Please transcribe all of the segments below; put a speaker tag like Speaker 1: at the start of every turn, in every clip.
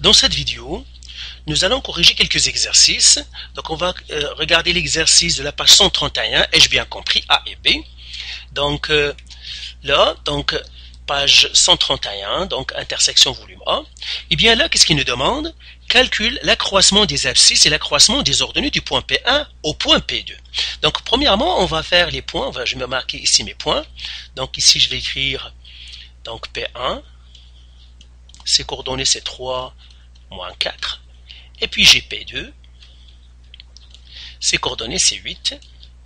Speaker 1: Dans cette vidéo, nous allons corriger quelques exercices. Donc on va regarder l'exercice de la page 131, ai-je bien compris, A et B. Donc page 131, donc intersection volume A. Et bien là, qu'est-ce qu'il nous demande? Calcule l'accroissement des abscisses et l'accroissement des ordonnées du point P1 au point P2. Donc premièrement, on va faire les points. Je vais me marquer ici mes points. Donc ici, je vais écrire donc P1. Ses coordonnées, c'est 3, moins 4. Et puis j'ai P2. Ses coordonnées, c'est 8,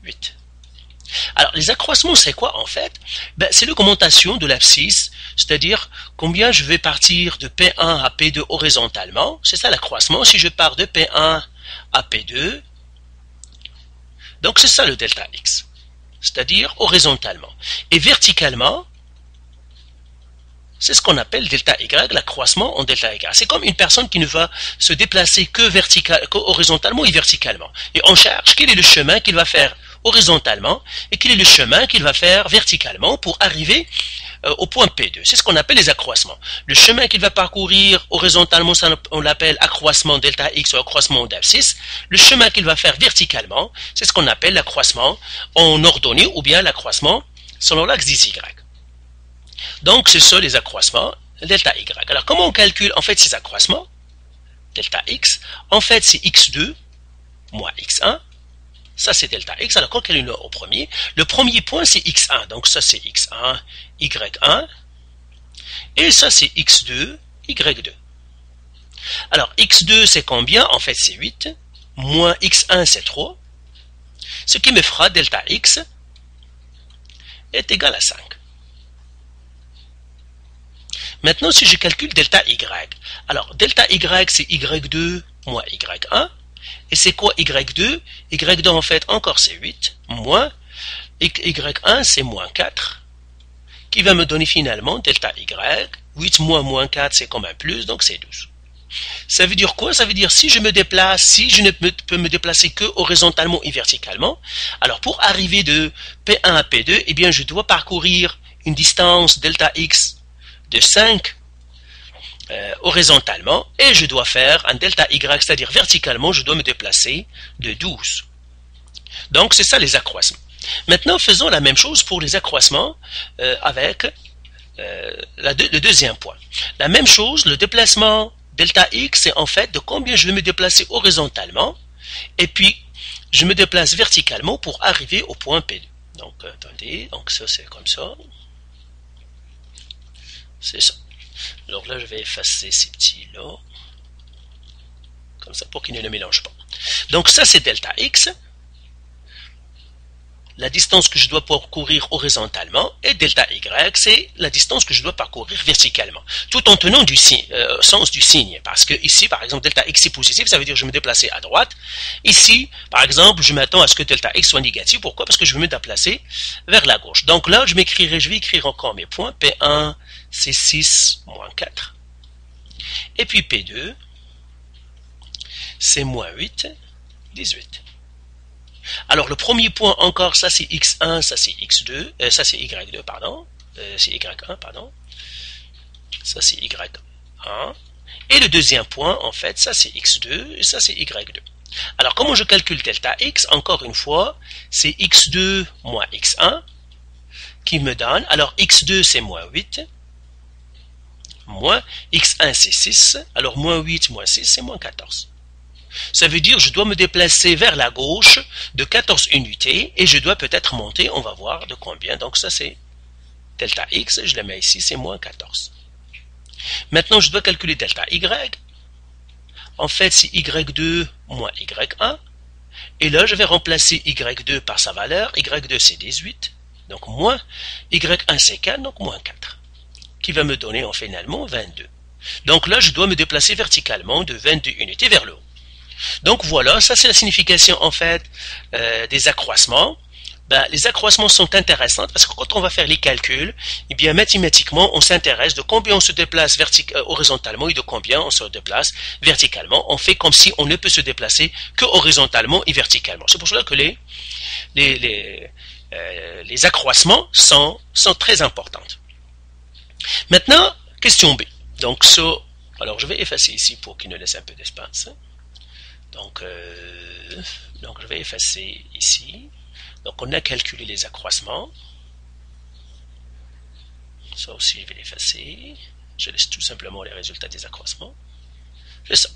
Speaker 1: 8. Alors, les accroissements, c'est quoi en fait? C'est l'augmentation de l'abscisse, c'est-à-dire combien je vais partir de P1 à P2 horizontalement. C'est ça l'accroissement. Si je pars de P1 à P2, donc c'est ça le delta X, c'est-à-dire horizontalement. Et verticalement, c'est ce qu'on appelle delta Y, l'accroissement en delta Y. C'est comme une personne qui ne va se déplacer que horizontalement et verticalement. Et on cherche quel est le chemin qu'il va faire horizontalement et quel est le chemin qu'il va faire verticalement pour arriver au point P2. C'est ce qu'on appelle les accroissements. Le chemin qu'il va parcourir horizontalement, on l'appelle accroissement delta X ou accroissement d'abscisse. Le chemin qu'il va faire verticalement, c'est ce qu'on appelle l'accroissement en ordonnée ou bien l'accroissement selon l'axe des Y. Donc, c'est ça les accroissements, delta Y. Alors, comment on calcule en fait ces accroissements? Delta X, en fait, c'est X2 moins X1. Ça, c'est delta X. Alors, quand calcule au premier, le premier point, c'est X1. Donc, ça, c'est X1, Y1. Et ça, c'est X2, Y2. Alors, X2, c'est combien? En fait, c'est 8. Moins X1, c'est 3. Ce qui me fera delta X est égal à 5. Maintenant, si je calcule delta Y, alors delta Y, c'est Y2 moins Y1. Et c'est quoi Y2? Y2, en fait, encore c'est 8, moins Y1, c'est moins 4, qui va me donner finalement delta Y. 8 moins 4, c'est comme un plus, donc c'est 12. Ça veut dire quoi? Ça veut dire si je me déplace, si je ne peux me déplacer que horizontalement et verticalement, alors pour arriver de P1 à P2, eh bien je dois parcourir une distance delta X de 5 horizontalement et je dois faire un delta Y, c'est-à-dire verticalement, je dois me déplacer de 12. Donc c'est ça les accroissements. Maintenant faisons la même chose pour les accroissements avec le deuxième point. La même chose, le déplacement delta X, c'est en fait de combien je vais me déplacer horizontalement et puis je me déplace verticalement pour arriver au point P2. Donc attendez, donc ça c'est comme ça. C'est ça. Alors là, je vais effacer ces petits-là. Comme ça, pour qu'ils ne le mélangent pas. Donc ça, c'est delta X. La distance que je dois parcourir horizontalement. Et delta Y, c'est la distance que je dois parcourir verticalement. Tout en tenant du sens du signe. Parce que ici, par exemple, delta X est positif, ça veut dire que je vais me déplacer à droite. Ici, par exemple, je m'attends à ce que delta X soit négatif. Pourquoi? Parce que je vais me déplacer vers la gauche. Donc là, je vais écrire encore mes points. P1, c'est 6, moins 4. Et puis P2, c'est moins 8, 18. Alors le premier point encore, ça c'est X1, ça c'est X2, ça c'est Y2, pardon. C'est Y1, pardon. Ça c'est Y1. Et le deuxième point, en fait, ça c'est X2 et ça c'est Y2. Alors comment je calcule delta X? Encore une fois, c'est X2 moins X1 qui me donne, alors X2 c'est moins 8, moins X1 c'est 6, alors moins 8 moins 6 c'est moins 14. Ça veut dire que je dois me déplacer vers la gauche de 14 unités et je dois peut-être monter, on va voir de combien. Donc ça c'est delta X, je le mets ici, c'est moins 14. Maintenant je dois calculer delta Y. En fait c'est Y2 moins Y1. Et là je vais remplacer Y2 par sa valeur. Y2 c'est 18, donc moins. Y1 c'est 4, donc moins 4. Qui va me donner finalement 22. Donc là, je dois me déplacer verticalement de 22 unités vers le haut. Donc voilà, ça c'est la signification en fait des accroissements. Les accroissements sont intéressants parce que quand on va faire les calculs, eh bien mathématiquement, on s'intéresse de combien on se déplace horizontalement et de combien on se déplace verticalement. On fait comme si on ne peut se déplacer que horizontalement et verticalement. C'est pour cela que les accroissements sont très importants. Maintenant, question B. Donc, Alors je vais effacer ici pour qu'il nous laisse un peu d'espace. Donc je vais effacer ici. Donc on a calculé les accroissements. Ça aussi je vais l'effacer. Je laisse tout simplement les résultats des accroissements. C'est ça.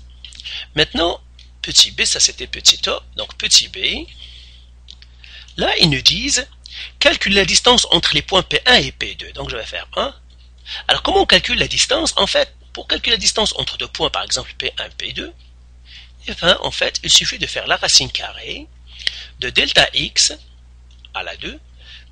Speaker 1: Maintenant, petit b, ça c'était petit a. Donc petit b. Là, ils nous disent calcule la distance entre les points P1 et P2. Donc je vais faire 1. Alors comment on calcule la distance? En fait, pour calculer la distance entre deux points, par exemple P1 et P2, eh bien, en fait, il suffit de faire la racine carrée de delta x à la 2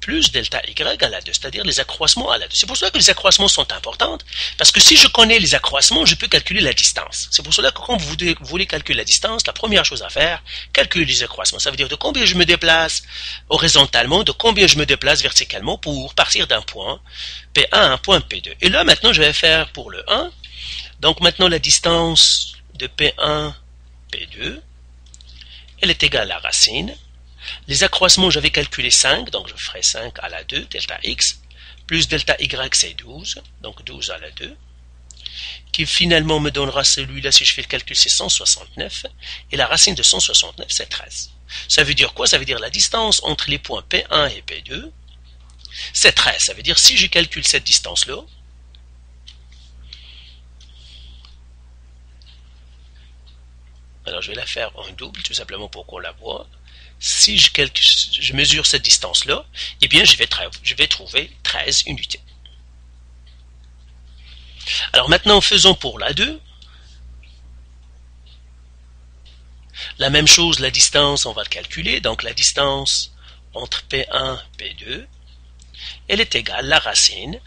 Speaker 1: plus delta y à la 2, c'est-à-dire les accroissements à la 2. C'est pour cela que les accroissements sont importants, parce que si je connais les accroissements, je peux calculer la distance. C'est pour cela que quand vous voulez calculer la distance, la première chose à faire, calculer les accroissements. Ça veut dire de combien je me déplace horizontalement, de combien je me déplace verticalement pour partir d'un point P1 à un point P2. Et là, maintenant, je vais faire pour le 1. Donc maintenant, la distance de P1, P2, elle est égale à la racine. Les accroissements, j'avais calculé 5, donc je ferai 5 à la 2, delta x, plus delta y, c'est 12, donc 12 à la 2, qui finalement me donnera celui-là, si je fais le calcul, c'est 169, et la racine de 169, c'est 13. Ça veut dire quoi? Ça veut dire la distance entre les points P1 et P2, c'est 13. Ça veut dire si je calcule cette distance-là, alors je vais la faire en double, tout simplement pour qu'on la voit. Si je mesure cette distance-là, eh bien je vais trouver 13 unités. Alors maintenant, faisons pour la 2. La même chose, la distance, on va le calculer. Donc la distance entre P1 et P2, elle est égale à la racine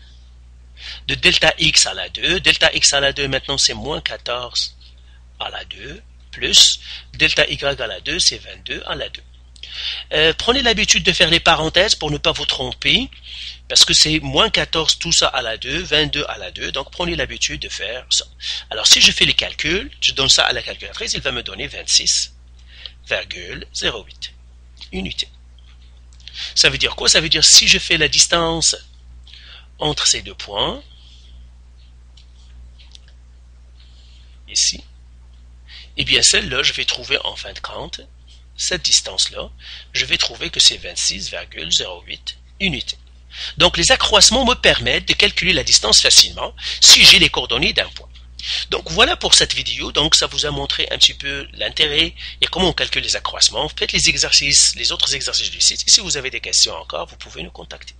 Speaker 1: de delta x à la 2. Delta x à la 2, maintenant c'est moins 14 à la 2, plus delta y à la 2, c'est 22 à la 2. Prenez l'habitude de faire les parenthèses pour ne pas vous tromper, parce que c'est moins 14 tout ça à la 2, 22 à la 2, donc prenez l'habitude de faire ça. Alors si je fais les calculs, je donne ça à la calculatrice, il va me donner 26,08 unités. Ça veut dire quoi? Ça veut dire si je fais la distance entre ces deux points, ici, et bien celle-là, je vais trouver en fin de compte, cette distance-là, je vais trouver que c'est 26,08 unités. Donc les accroissements me permettent de calculer la distance facilement si j'ai les coordonnées d'un point. Donc voilà pour cette vidéo. Donc ça vous a montré un petit peu l'intérêt et comment on calcule les accroissements. Faites les exercices, les autres exercices du site. Et si vous avez des questions encore, vous pouvez nous contacter.